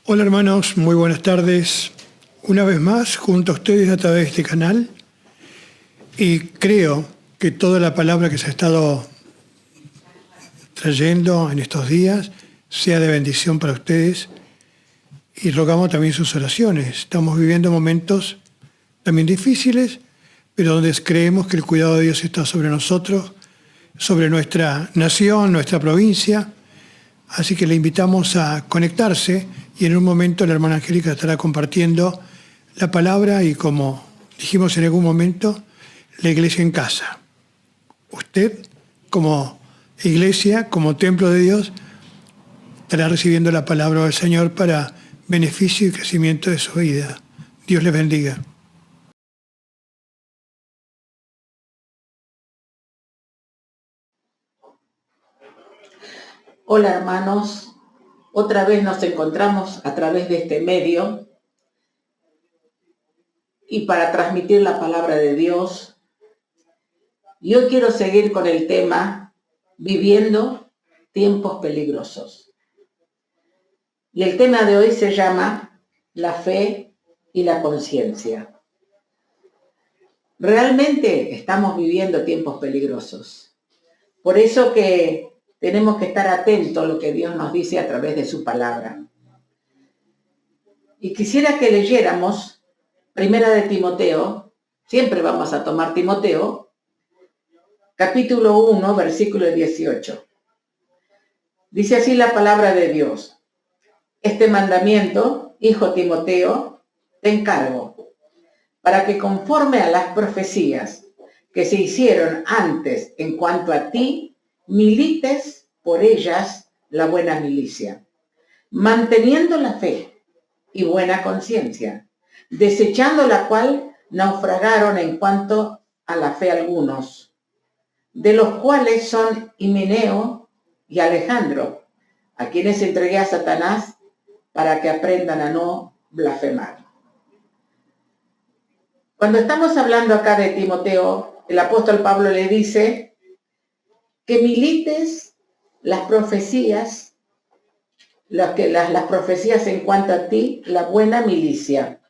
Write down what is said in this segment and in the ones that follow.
Hola hermanos, muy buenas tardes. Una vez más, junto a ustedes a través de este canal. Y creo que toda la palabra que se ha estado trayendo en estos días sea de bendición para ustedes. Y rogamos también sus oraciones. Estamos viviendo momentos también difíciles, pero donde creemos que el cuidado de Dios está sobre nosotros, sobre nuestra nación, nuestra provincia. Así que le invitamos a conectarse y en un momento la hermana Angélica estará compartiendo la palabra y, como dijimos en algún momento, la iglesia en casa. Usted, como iglesia, como templo de Dios, estará recibiendo la palabra del Señor para beneficio y crecimiento de su vida. Dios les bendiga. Hola hermanos, otra vez nos encontramos a través de este medio y para transmitir la palabra de Dios. Yo quiero seguir con el tema viviendo tiempos peligrosos. Y el tema de hoy se llama la fe y la conciencia. Realmente estamos viviendo tiempos peligrosos. Por eso que tenemos que estar atentos a lo que Dios nos dice a través de su palabra. Y quisiera que leyéramos Primera de Timoteo, siempre vamos a tomar Timoteo, capítulo 1, versículo 18. Dice así la palabra de Dios: este mandamiento, hijo Timoteo, te encargo, para que conforme a las profecías que se hicieron antes en cuanto a ti, milites por ellas la buena milicia, manteniendo la fe y buena conciencia, desechando la cual naufragaron en cuanto a la fe algunos, de los cuales son Himeneo y Alejandro, a quienes entregué a Satanás para que aprendan a no blasfemar. Cuando estamos hablando acá de Timoteo, el apóstol Pablo le dice que milites las profecías, las profecías en cuanto a ti, la buena milicia.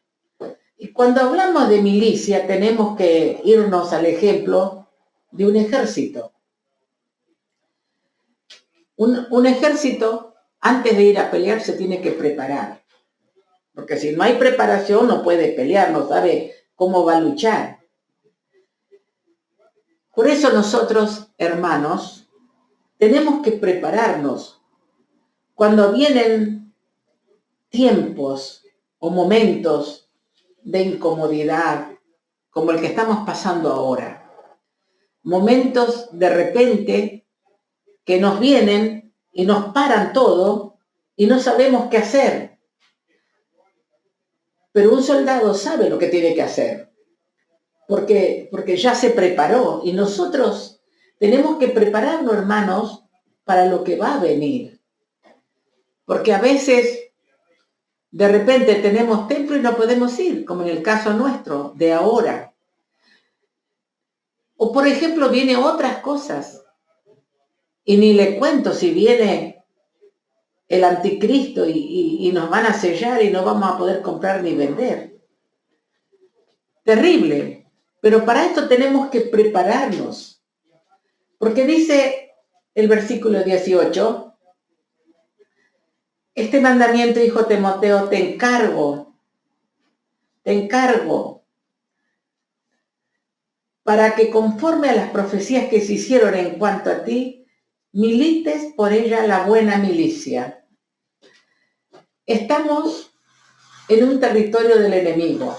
Y cuando hablamos de milicia, tenemos que irnos al ejemplo de un ejército. Un ejército, antes de ir a pelear, se tiene que preparar. Porque si no hay preparación, no puede pelear, no sabe cómo va a luchar. Por eso nosotros, hermanos, tenemos que prepararnos. Cuando vienen tiempos o momentos de incomodidad, como el que estamos pasando ahora, momentos de repente que nos vienen y nos paran todo y no sabemos qué hacer. Pero un soldado sabe lo que tiene que hacer, porque ya se preparó, y nosotros tenemos que prepararnos, hermanos, para lo que va a venir. Porque a veces, de repente tenemos templo y no podemos ir, como en el caso nuestro, de ahora. O por ejemplo, vienen otras cosas. Y ni le cuento si viene el anticristo y nos van a sellar y no vamos a poder comprar ni vender. Terrible. Pero para esto tenemos que prepararnos. Porque dice el versículo 18, este mandamiento, hijo Timoteo, te encargo, para que conforme a las profecías que se hicieron en cuanto a ti, milites por ella la buena milicia. Estamos en un territorio del enemigo.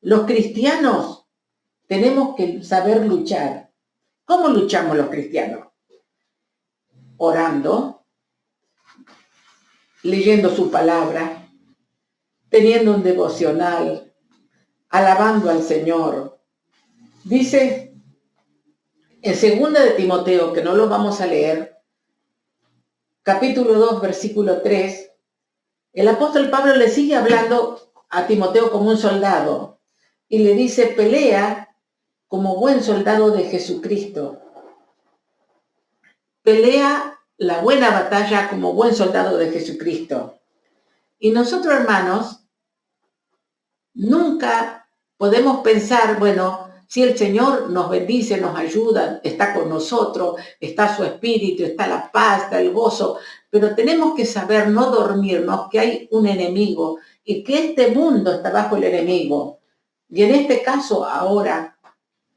Los cristianos tenemos que saber luchar. ¿Cómo luchamos los cristianos? Orando, leyendo su palabra, teniendo un devocional, alabando al Señor. Dice en 2 de Timoteo, que no lo vamos a leer, capítulo 2, versículo 3, el apóstol Pablo le sigue hablando a Timoteo como un soldado y le dice: pelea como buen soldado de Jesucristo. Pelea la buena batalla como buen soldado de Jesucristo. Y nosotros, hermanos, nunca podemos pensar, bueno, si el Señor nos bendice, nos ayuda, está con nosotros, está su espíritu, está la paz, está el gozo, pero tenemos que saber no dormirnos, que hay un enemigo y que este mundo está bajo el enemigo. Y en este caso, ahora,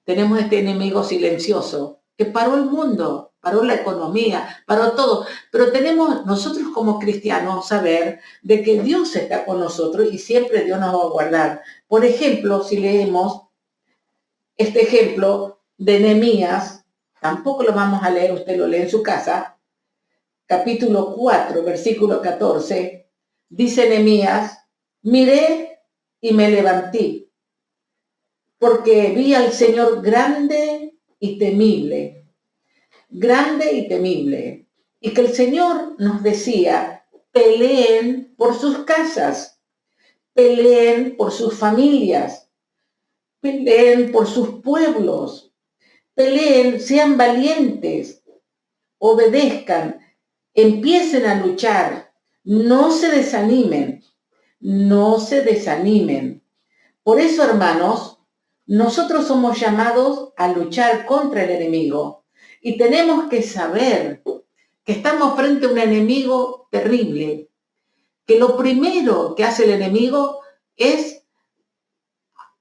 tenemos este enemigo silencioso que paró el mundo, paró la economía, paró todo. Pero tenemos nosotros como cristianos saber de que Dios está con nosotros y siempre Dios nos va a guardar. Por ejemplo, si leemos este ejemplo de Nehemías, tampoco lo vamos a leer, usted lo lee en su casa, capítulo 4, versículo 14, dice Nehemías, miré y me levanté, porque vi al Señor grande y temible, y que el Señor nos decía, peleen por sus casas, peleen por sus familias, peleen por sus pueblos, peleen, sean valientes, obedezcan, empiecen a luchar, no se desanimen, no se desanimen. Por eso, hermanos, nosotros somos llamados a luchar contra el enemigo y tenemos que saber que estamos frente a un enemigo terrible, que lo primero que hace el enemigo es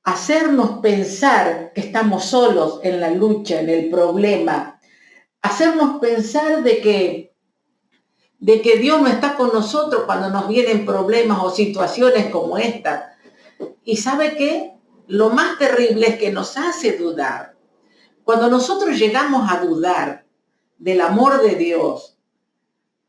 hacernos pensar que estamos solos en la lucha, en el problema, hacernos pensar de que Dios no está con nosotros cuando nos vienen problemas o situaciones como esta. ¿Y sabe qué? Lo más terrible es que nos hace dudar. Cuando nosotros llegamos a dudar del amor de Dios,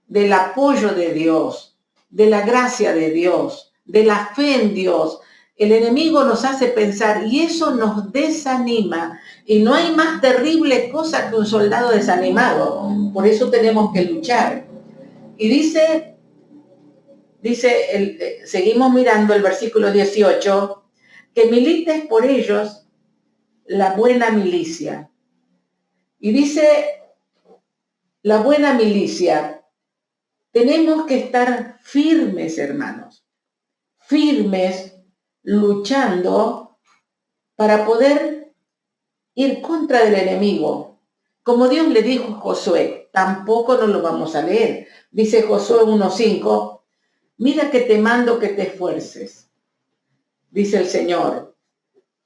del apoyo de Dios, de la gracia de Dios, de la fe en Dios, el enemigo nos hace pensar y eso nos desanima. Y no hay más terrible cosa que un soldado desanimado. Por eso tenemos que luchar. Y seguimos mirando el versículo 18, que milites por ellos la buena milicia. Y dice, la buena milicia, tenemos que estar firmes, hermanos, firmes, luchando para poder ir contra el enemigo. Como Dios le dijo a Josué, tampoco nos lo vamos a leer. Dice Josué 1:5, mira que te mando que te esfuerces. Dice el Señor,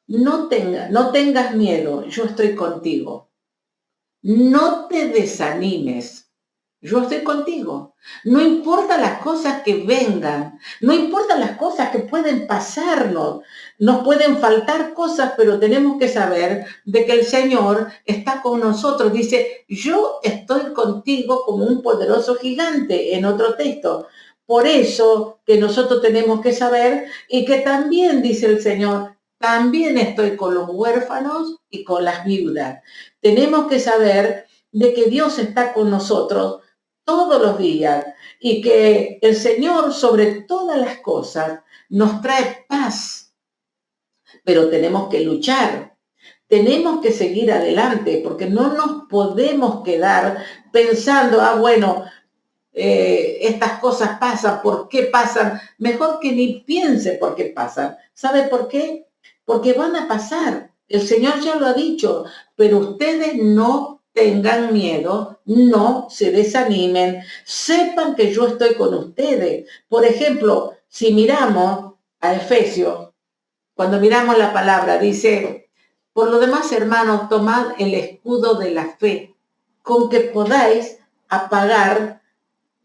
no tengas miedo, yo estoy contigo. No te desanimes, yo estoy contigo. No importa las cosas que vengan, no importa las cosas que pueden pasarnos, nos pueden faltar cosas, pero tenemos que saber de que el Señor está con nosotros. Dice, yo estoy contigo como un poderoso gigante, en otro texto. Por eso que nosotros tenemos que saber y que también, dice el Señor, también estoy con los huérfanos y con las viudas. Tenemos que saber de que Dios está con nosotros todos los días y que el Señor sobre todas las cosas nos trae paz. Pero tenemos que luchar, tenemos que seguir adelante porque no nos podemos quedar pensando, estas cosas pasan, ¿por qué pasan? Mejor que ni piense por qué pasan. ¿Sabe por qué? Porque van a pasar. El Señor ya lo ha dicho, pero ustedes no tengan miedo, no se desanimen, sepan que yo estoy con ustedes. Por ejemplo, si miramos a Efesios, cuando miramos la palabra, dice, por lo demás, hermanos, tomad el escudo de la fe, con que podáis apagar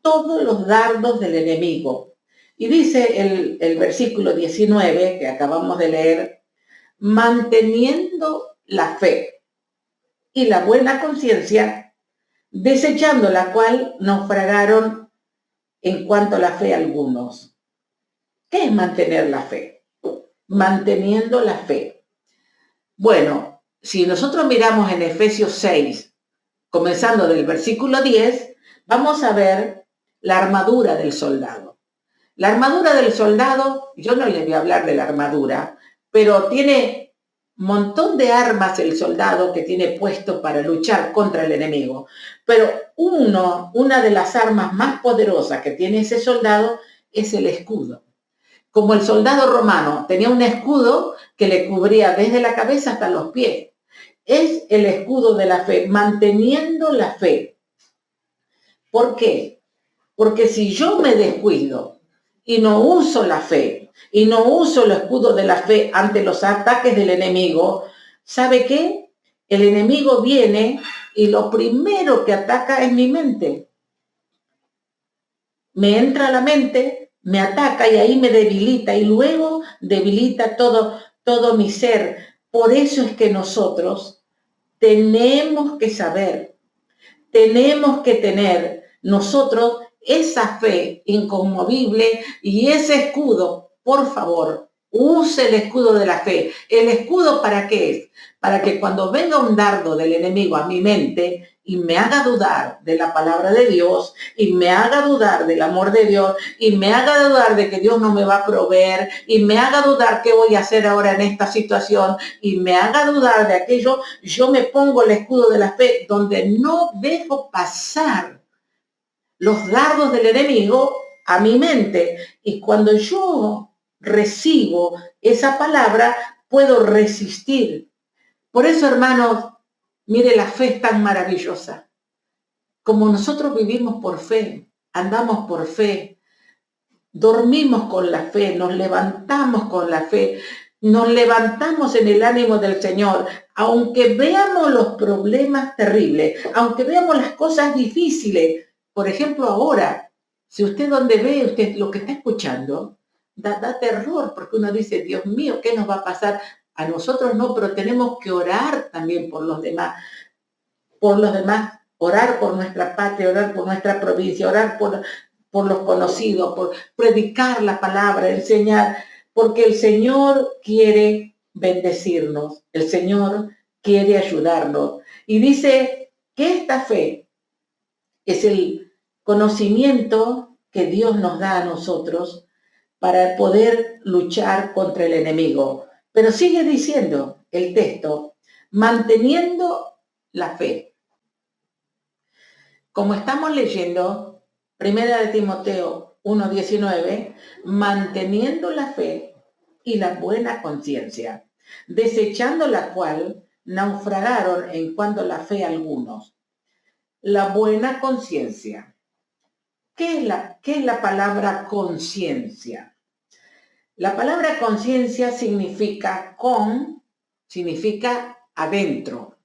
todos los dardos del enemigo. Y dice el versículo 19, que acabamos de leer, manteniendo la fe y la buena conciencia, desechando la cual naufragaron en cuanto a la fe algunos. ¿Qué es mantener la fe? Manteniendo la fe. Bueno, si nosotros miramos en Efesios 6, comenzando del versículo 10, vamos a ver la armadura del soldado. La armadura del soldado, yo no les voy a hablar de la armadura, pero tiene un montón de armas el soldado que tiene puesto para luchar contra el enemigo. Pero una de las armas más poderosas que tiene ese soldado es el escudo. como el soldado romano tenía un escudo que le cubría desde la cabeza hasta los pies. Es el escudo de la fe, manteniendo la fe. ¿Por qué? Porque si yo me descuido y no uso la fe, y no uso el escudo de la fe ante los ataques del enemigo, ¿sabe qué? El enemigo viene y lo primero que ataca es mi mente. Me entra a la mente, me ataca y ahí me debilita y luego debilita todo mi ser. Por eso es que nosotros tenemos que saber, tenemos que tener nosotros esa fe inconmovible y ese escudo. Por favor, use el escudo de la fe. ¿El escudo para qué es? Para que cuando venga un dardo del enemigo a mi mente y me haga dudar de la palabra de Dios, y me haga dudar del amor de Dios, y me haga dudar de que Dios no me va a proveer, y me haga dudar qué voy a hacer ahora en esta situación, y me haga dudar de aquello, yo me pongo el escudo de la fe donde no dejo pasar los dardos del enemigo a mi mente. Y cuando yo recibo esa palabra, puedo resistir. Por eso, hermanos, mire, la fe es tan maravillosa. Como nosotros vivimos por fe, andamos por fe, dormimos con la fe, nos levantamos con la fe, nos levantamos en el ánimo del Señor, aunque veamos los problemas terribles, aunque veamos las cosas difíciles. Por ejemplo, ahora, si usted donde ve usted lo que está escuchando, da terror, porque uno dice, Dios mío, ¿qué nos va a pasar? A nosotros no, pero tenemos que orar también por los demás, orar por nuestra patria, orar por nuestra provincia, orar por los conocidos, por predicar la palabra, enseñar, porque el Señor quiere bendecirnos, el Señor quiere ayudarnos. Y dice que esta fe es el conocimiento que Dios nos da a nosotros para poder luchar contra el enemigo. Pero sigue diciendo el texto, manteniendo la fe. Como estamos leyendo, 1 de Timoteo 1:19, manteniendo la fe y la buena conciencia, desechando la cual naufragaron en cuanto a la fe algunos. La buena conciencia. ¿Qué es la palabra conciencia? La palabra conciencia significa significa adentro,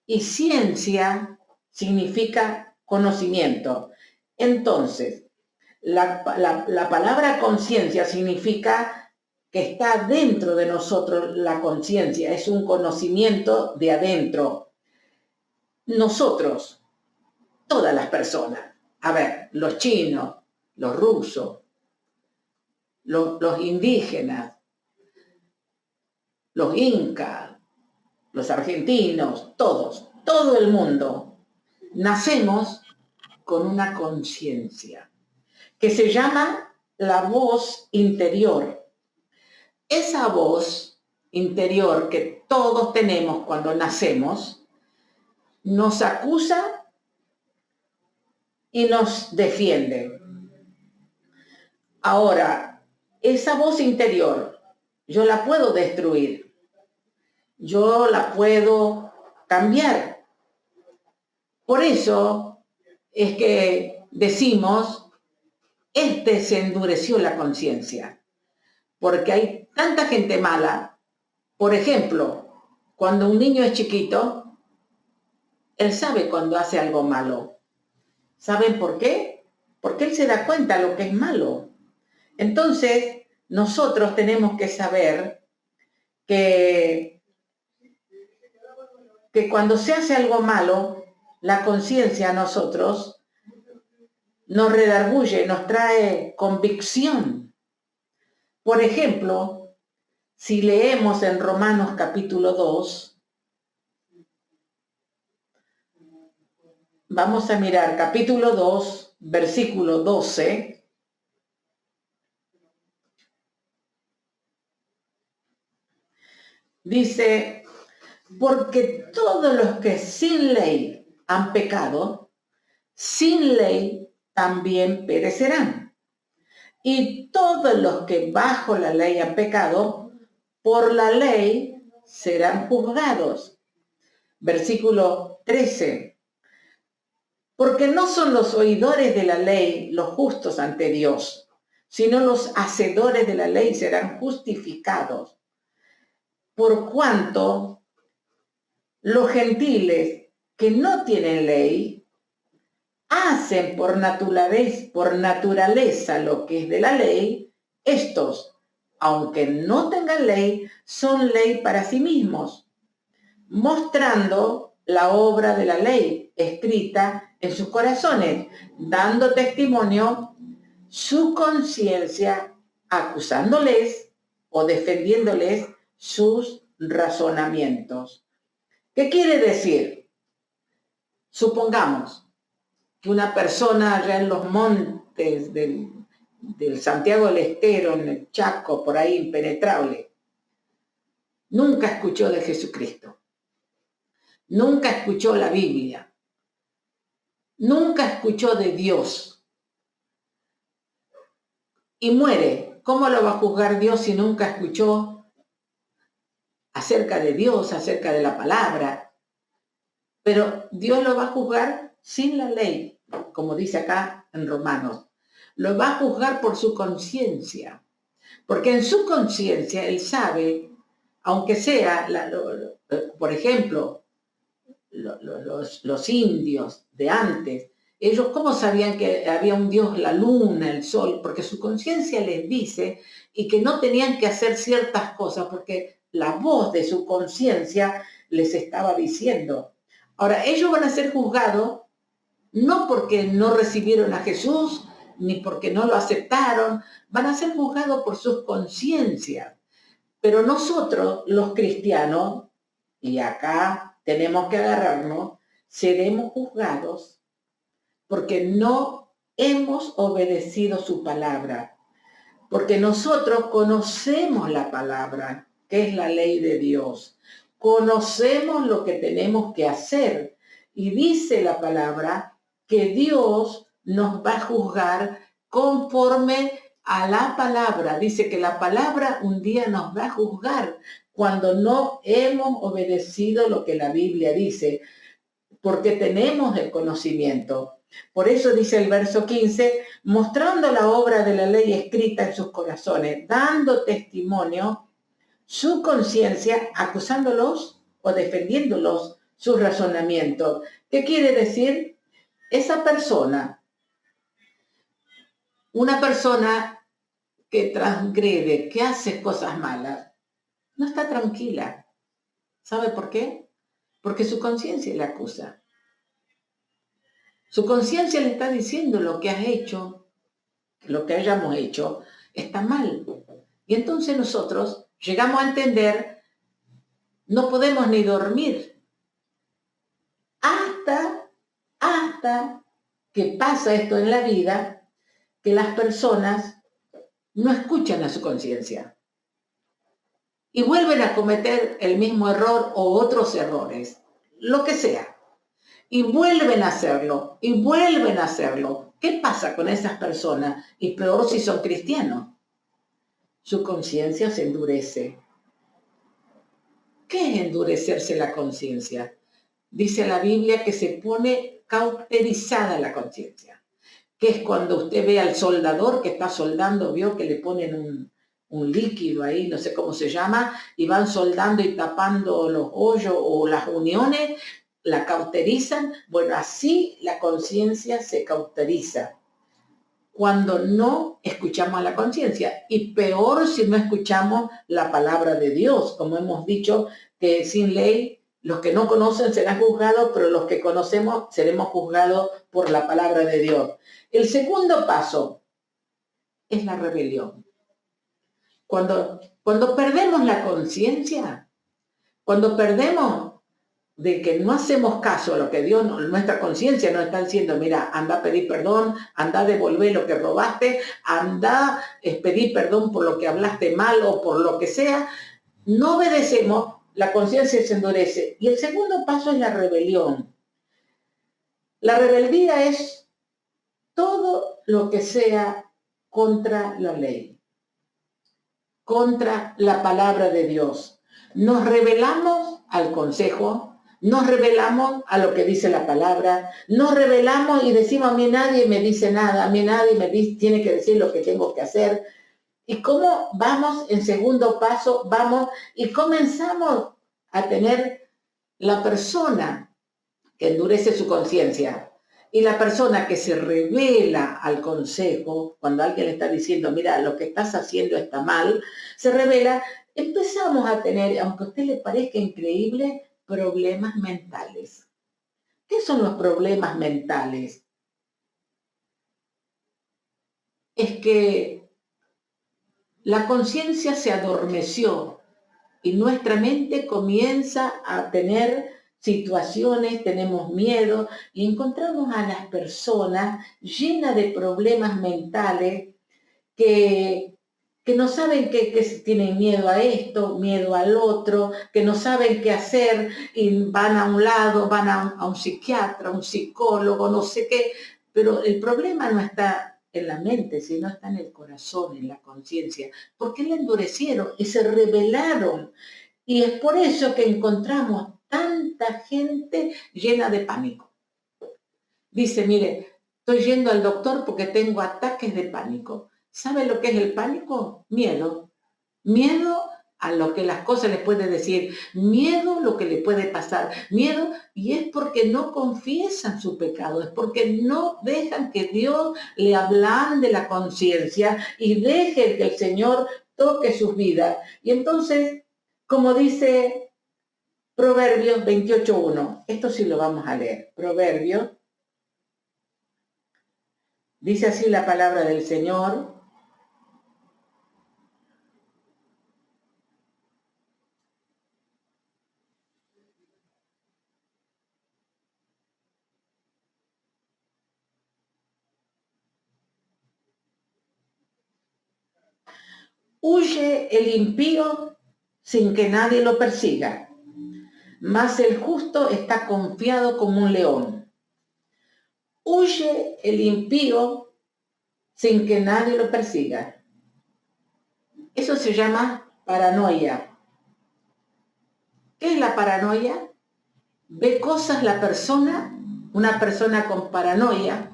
y ciencia significa conocimiento. Entonces, la palabra conciencia significa que está dentro de nosotros. La conciencia es un conocimiento de adentro. Nosotros, todas las personas, a ver, los chinos, los rusos, los indígenas, los incas, los argentinos, todo el mundo, nacemos con una conciencia que se llama la voz interior. Esa voz interior que todos tenemos cuando nacemos nos acusa y nos defiende. Ahora, esa voz interior yo la puedo destruir, yo la puedo cambiar. Por eso es que decimos, se endureció la conciencia, porque hay tanta gente mala. Por ejemplo, cuando un niño es chiquito, él sabe cuando hace algo malo. ¿Saben por qué? Porque él se da cuenta de lo que es malo. Entonces, nosotros tenemos que saber que cuando se hace algo malo, la conciencia a nosotros nos redarguye, nos trae convicción. Por ejemplo, si leemos en Romanos capítulo 2, vamos a mirar capítulo 2, versículo 12. Dice, porque todos los que sin ley han pecado, sin ley también perecerán. Y todos los que bajo la ley han pecado, por la ley serán juzgados. Versículo 13. Porque no son los oidores de la ley los justos ante Dios, sino los hacedores de la ley serán justificados. Por cuanto los gentiles que no tienen ley hacen por naturaleza lo que es de la ley, estos, aunque no tengan ley, son ley para sí mismos, mostrando la obra de la ley escrita en sus corazones, dando testimonio su conciencia, acusándoles o defendiéndoles sus razonamientos. ¿Qué quiere decir? Supongamos que una persona allá en los montes del Santiago del Estero, en el Chaco, por ahí impenetrable, nunca escuchó de Jesucristo, nunca escuchó la Biblia, nunca escuchó de Dios y muere. ¿Cómo lo va a juzgar Dios si nunca escuchó acerca de Dios, acerca de la palabra? Pero Dios lo va a juzgar sin la ley, como dice acá en Romanos. Lo va a juzgar por su conciencia, porque en su conciencia él sabe, aunque sea, por ejemplo, los indios de antes, ellos cómo sabían que había un Dios, la luna, el sol, porque su conciencia les dice y que no tenían que hacer ciertas cosas porque la voz de su conciencia les estaba diciendo. Ahora, ellos van a ser juzgados no porque no recibieron a Jesús, ni porque no lo aceptaron, van a ser juzgados por sus conciencias. Pero nosotros, los cristianos, y acá tenemos que agarrarnos, seremos juzgados porque no hemos obedecido su palabra. Porque nosotros conocemos la palabra, que es la ley de Dios. Conocemos lo que tenemos que hacer. Y dice la palabra que Dios nos va a juzgar conforme a la palabra. Dice que la palabra un día nos va a juzgar cuando no hemos obedecido lo que la Biblia dice, porque tenemos el conocimiento. Por eso dice el verso 15, mostrando la obra de la ley escrita en sus corazones, dando testimonio su conciencia, acusándolos o defendiéndolos sus razonamientos. ¿Qué quiere decir? Esa persona, una persona que transgrede, que hace cosas malas, no está tranquila. ¿Sabe por qué? Porque su conciencia le acusa. Su conciencia le está diciendo lo que has hecho, lo que hayamos hecho, está mal. Y entonces nosotros llegamos a entender, no podemos ni dormir hasta que pasa esto en la vida, que las personas no escuchan a su conciencia y vuelven a cometer el mismo error o otros errores, lo que sea, y vuelven a hacerlo, y vuelven a hacerlo. ¿Qué pasa con esas personas? Y peor si son cristianos. Su conciencia se endurece. ¿Qué es endurecerse la conciencia? Dice la Biblia que se pone cauterizada la conciencia, que es cuando usted ve al soldador que está soldando, vio que le ponen un líquido ahí, no sé cómo se llama, y van soldando y tapando los hoyos o las uniones, la cauterizan. Bueno, así la conciencia se cauteriza cuando no escuchamos a la conciencia, y peor si no escuchamos la palabra de Dios, como hemos dicho, que sin ley los que no conocen serán juzgados, pero los que conocemos seremos juzgados por la palabra de Dios. El segundo paso es la rebelión. Cuando perdemos la conciencia, cuando perdemos de que no hacemos caso a lo que Dios, nuestra conciencia nos está diciendo, mira, anda a pedir perdón, anda a devolver lo que robaste, anda a pedir perdón por lo que hablaste mal o por lo que sea, no obedecemos, la conciencia se endurece. Y el segundo paso es la rebelión. La rebeldía es todo lo que sea contra la ley, contra la palabra de Dios. Nos rebelamos al consejo, nos rebelamos a lo que dice la palabra, nos rebelamos y decimos, a mí nadie me dice nada, a mí nadie me tiene que decir lo que tengo que hacer. ¿Y cómo vamos en segundo paso? Vamos y comenzamos a tener la persona que endurece su conciencia y la persona que se revela al consejo, cuando alguien le está diciendo, mira, lo que estás haciendo está mal, se revela, empezamos a tener, aunque a usted le parezca increíble, problemas mentales. ¿Qué son los problemas mentales? Es que la conciencia se adormeció y nuestra mente comienza a tener situaciones, tenemos miedo y encontramos a las personas llenas de problemas mentales que no saben que tienen miedo a esto, miedo al otro, que no saben qué hacer y van a un lado, van a un psiquiatra, a un psicólogo, no sé qué, pero el problema no está en la mente, sino está en el corazón, en la conciencia, porque la endurecieron y se rebelaron. Y es por eso que encontramos tanta gente llena de pánico. Dice, mire, estoy yendo al doctor porque tengo ataques de pánico. ¿Sabe lo que es el pánico? Miedo. Miedo a lo que las cosas les puede decir. Miedo a lo que le puede pasar. Miedo, y es porque no confiesan su pecado. Es porque no dejan que Dios le ablande la conciencia y deje que el Señor toque sus vidas. Y entonces, como dice Proverbios 28.1, esto sí lo vamos a leer. Proverbios, dice así la palabra del Señor. Huye el impío sin que nadie lo persiga, mas el justo está confiado como un león. Huye el impío sin que nadie lo persiga. Eso se llama paranoia. ¿Qué es la paranoia? Ve cosas la persona, una persona con paranoia.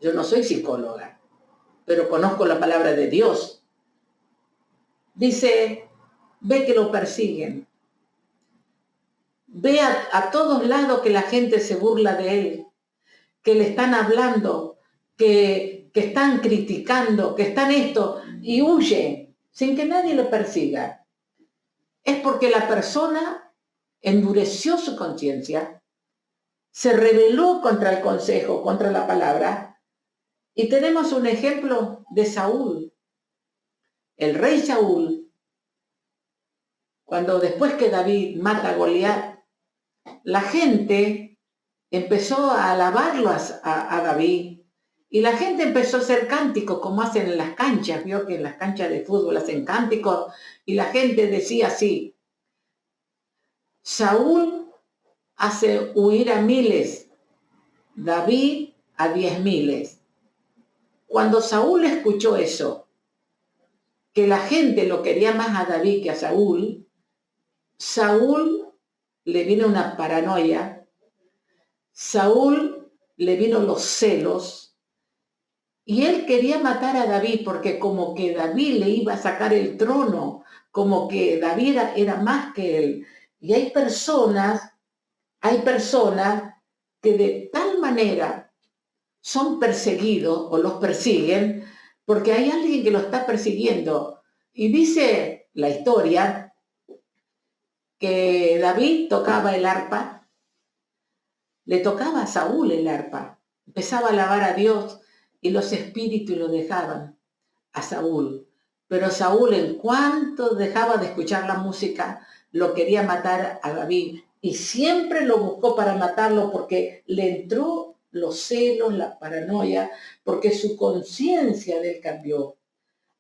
Yo no soy psicóloga, pero conozco la palabra de Dios. Dice, ve que lo persiguen. Ve a todos lados que la gente se burla de él, que le están hablando, que están criticando, que están esto, y huye sin que nadie lo persiga. Es porque la persona endureció su conciencia, se rebeló contra el consejo, contra la palabra, y tenemos un ejemplo de Saúl. El rey Saúl, cuando después que David mata a Goliat, la gente empezó a alabarlo a David y la gente empezó a hacer cánticos como hacen en las canchas, vio que en las canchas de fútbol hacen cánticos y la gente decía así, Saúl hace huir a miles, David a 10.000. Cuando Saúl escuchó eso, que la gente lo quería más a David que a Saúl, Saúl le vino una paranoia, Saúl le vino los celos y él quería matar a David porque como que David le iba a sacar el trono, como que David era más que él. Y hay personas que de tal manera son perseguidos o los persiguen porque hay alguien que lo está persiguiendo. Y dice la historia que David tocaba el arpa, le tocaba a Saúl el arpa, empezaba a alabar a Dios y los espíritus lo dejaban a Saúl. Pero Saúl, en cuanto dejaba de escuchar la música, lo quería matar a David y siempre lo buscó para matarlo porque le entró los celos, la paranoia, porque su conciencia de él cambió.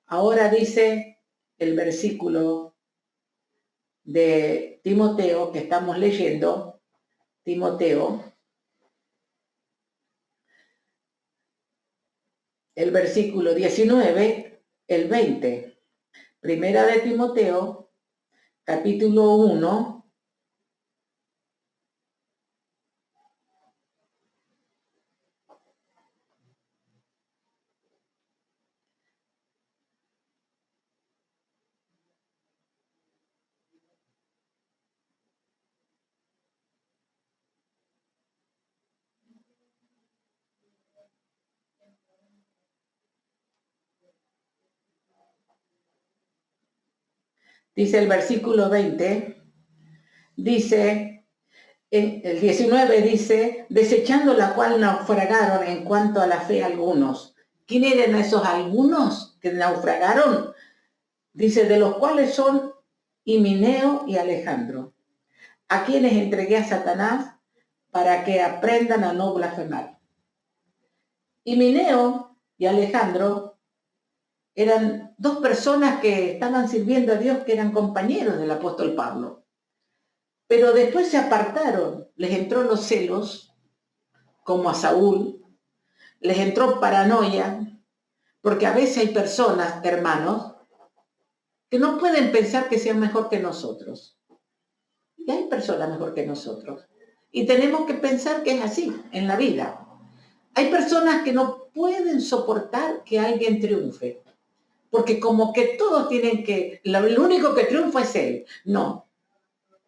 Ahora dice el versículo de Timoteo que estamos leyendo, Timoteo, el versículo 19, el 20. Primera de Timoteo, capítulo 1. Dice el versículo 20, dice, el 19 dice, desechando la cual naufragaron en cuanto a la fe algunos. ¿Quién eran esos algunos que naufragaron? Dice, de los cuales son Himeneo y Alejandro, a quienes entregué a Satanás para que aprendan a no blasfemar. Himeneo y Alejandro eran dos personas que estaban sirviendo a Dios, que eran compañeros del apóstol Pablo. Pero después se apartaron, les entró los celos, como a Saúl, les entró paranoia, porque a veces hay personas, hermanos, que no pueden pensar que sean mejor que nosotros. Y hay personas mejor que nosotros. Y tenemos que pensar que es así en la vida. Hay personas que no pueden soportar que alguien triunfe, porque como que todos tienen que, el único que triunfa es él. No,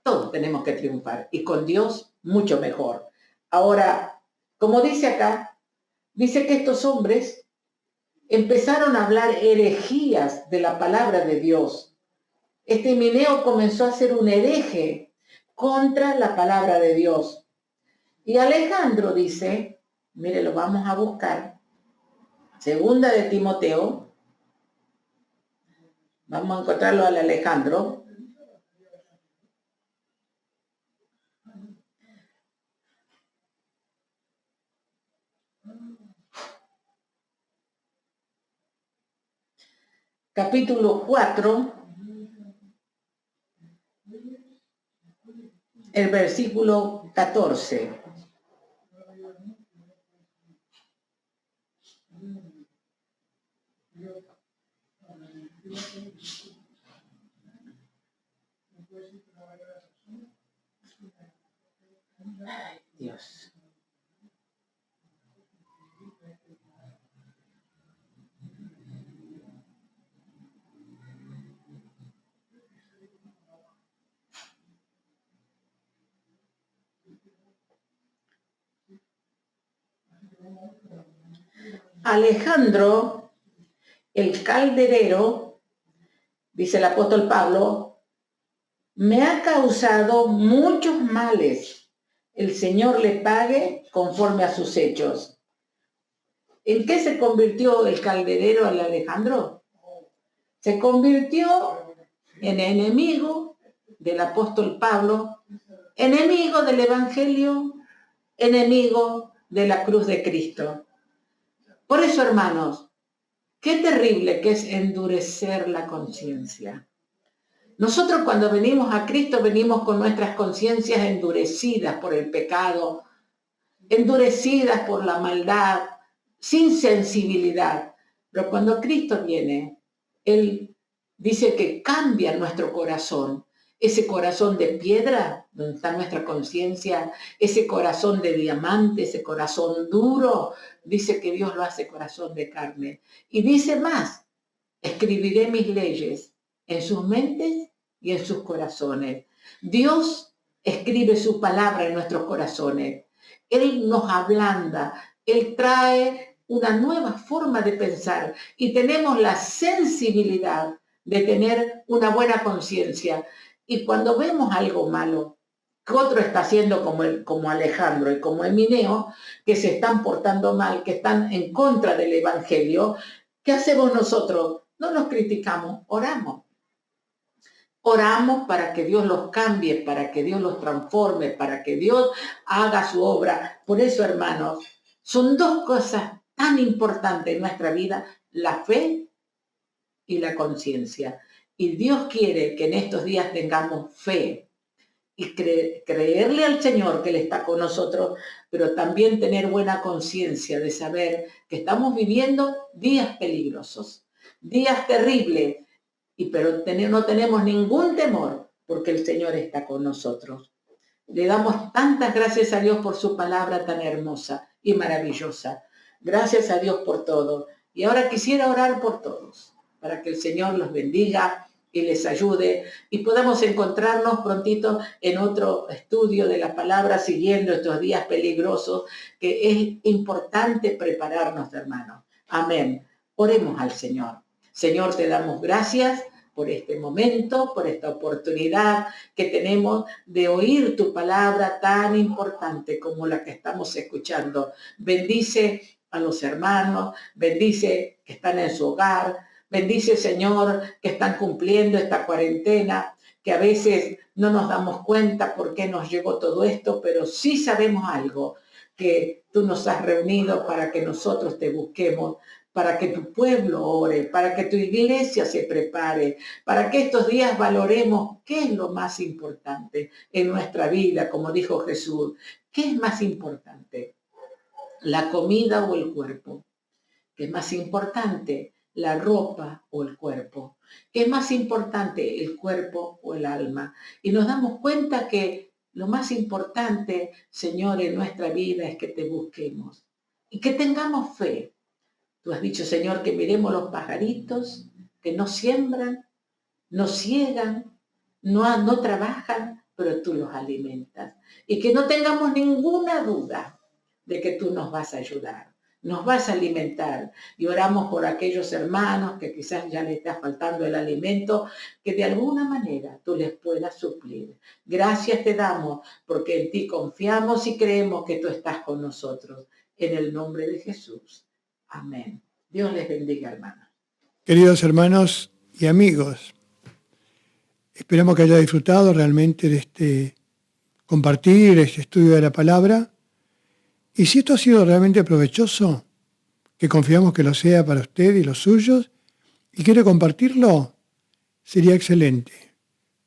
todos tenemos que triunfar y con Dios mucho mejor. Ahora, como dice acá, dice que estos hombres empezaron a hablar herejías de la palabra de Dios. Este Himeneo comenzó a ser un hereje contra la palabra de Dios. Y Alejandro dice, mire, lo vamos a buscar, segunda de Timoteo, vamos a encontrarlo al Alejandro. Capítulo 4, el versículo 14. Dios. Alejandro, el calderero, dice el apóstol Pablo, me ha causado muchos males. El Señor le pague conforme a sus hechos. ¿En qué se convirtió el calderero al Alejandro? Se convirtió en enemigo del apóstol Pablo, enemigo del Evangelio, enemigo de la cruz de Cristo. Por eso, hermanos, qué terrible que es endurecer la conciencia. Nosotros cuando venimos a Cristo venimos con nuestras conciencias endurecidas por el pecado, endurecidas por la maldad, sin sensibilidad. Pero cuando Cristo viene, Él dice que cambia nuestro corazón. Ese corazón de piedra, donde está nuestra conciencia, ese corazón de diamante, ese corazón duro, dice que Dios lo hace corazón de carne. Y dice más, escribiré mis leyes en sus mentes y en sus corazones. Dios escribe su palabra en nuestros corazones. Él nos ablanda, Él trae una nueva forma de pensar y tenemos la sensibilidad de tener una buena conciencia. Y cuando vemos algo malo, que otro está haciendo como Alejandro y como Himeneo, que se están portando mal, que están en contra del Evangelio, ¿qué hacemos nosotros? No los criticamos, oramos. Oramos para que Dios los cambie, para que Dios los transforme, para que Dios haga su obra. Por eso, hermanos, son dos cosas tan importantes en nuestra vida, la fe y la conciencia. Y Dios quiere que en estos días tengamos fe. y creerle al Señor que Él está con nosotros, pero también tener buena conciencia de saber que estamos viviendo días peligrosos, días terribles, pero no tenemos ningún temor porque el Señor está con nosotros. Le damos tantas gracias a Dios por su palabra tan hermosa y maravillosa. Gracias a Dios por todo. Y ahora quisiera orar por todos, para que el Señor los bendiga y les ayude y podamos encontrarnos prontito en otro estudio de la palabra, siguiendo estos días peligrosos, que es importante prepararnos, hermanos. Amén. Oremos al Señor. Señor, te damos gracias por este momento, por esta oportunidad que tenemos de oír tu palabra tan importante como la que estamos escuchando. Bendice a los hermanos, bendice que están en su hogar, bendice, Señor, que están cumpliendo esta cuarentena, que a veces no nos damos cuenta por qué nos llegó todo esto, pero sí sabemos algo, que tú nos has reunido para que nosotros te busquemos, para que tu pueblo ore, para que tu iglesia se prepare, para que estos días valoremos qué es lo más importante en nuestra vida, como dijo Jesús. ¿Qué es más importante? ¿La comida o el cuerpo? ¿Qué es más importante? ¿La ropa o el cuerpo? ¿Qué es más importante? ¿El cuerpo o el alma? Y nos damos cuenta que lo más importante, Señor, en nuestra vida es que te busquemos y que tengamos fe. Tú has dicho, Señor, que miremos los pajaritos que no siembran, no ciegan, no trabajan, pero tú los alimentas. Y que no tengamos ninguna duda de que tú nos vas a ayudar, nos vas a alimentar. Y oramos por aquellos hermanos que quizás ya les está faltando el alimento, que de alguna manera tú les puedas suplir. Gracias te damos porque en ti confiamos y creemos que tú estás con nosotros. En el nombre de Jesús. Amén. Dios les bendiga, hermanos. Queridos hermanos y amigos, esperamos que haya disfrutado realmente de este compartir, este estudio de la palabra. Y si esto ha sido realmente provechoso, que confiamos que lo sea para usted y los suyos, y quiere compartirlo, sería excelente,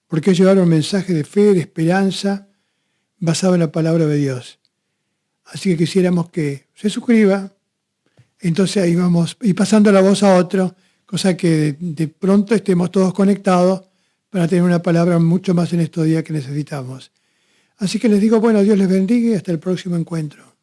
porque es llevar un mensaje de fe, de esperanza, basado en la palabra de Dios. Así que quisiéramos que se suscriba. Entonces ahí vamos, y pasando la voz a otro, cosa que de pronto estemos todos conectados para tener una palabra mucho más en estos días que necesitamos. Así que les digo, bueno, Dios les bendiga y hasta el próximo encuentro.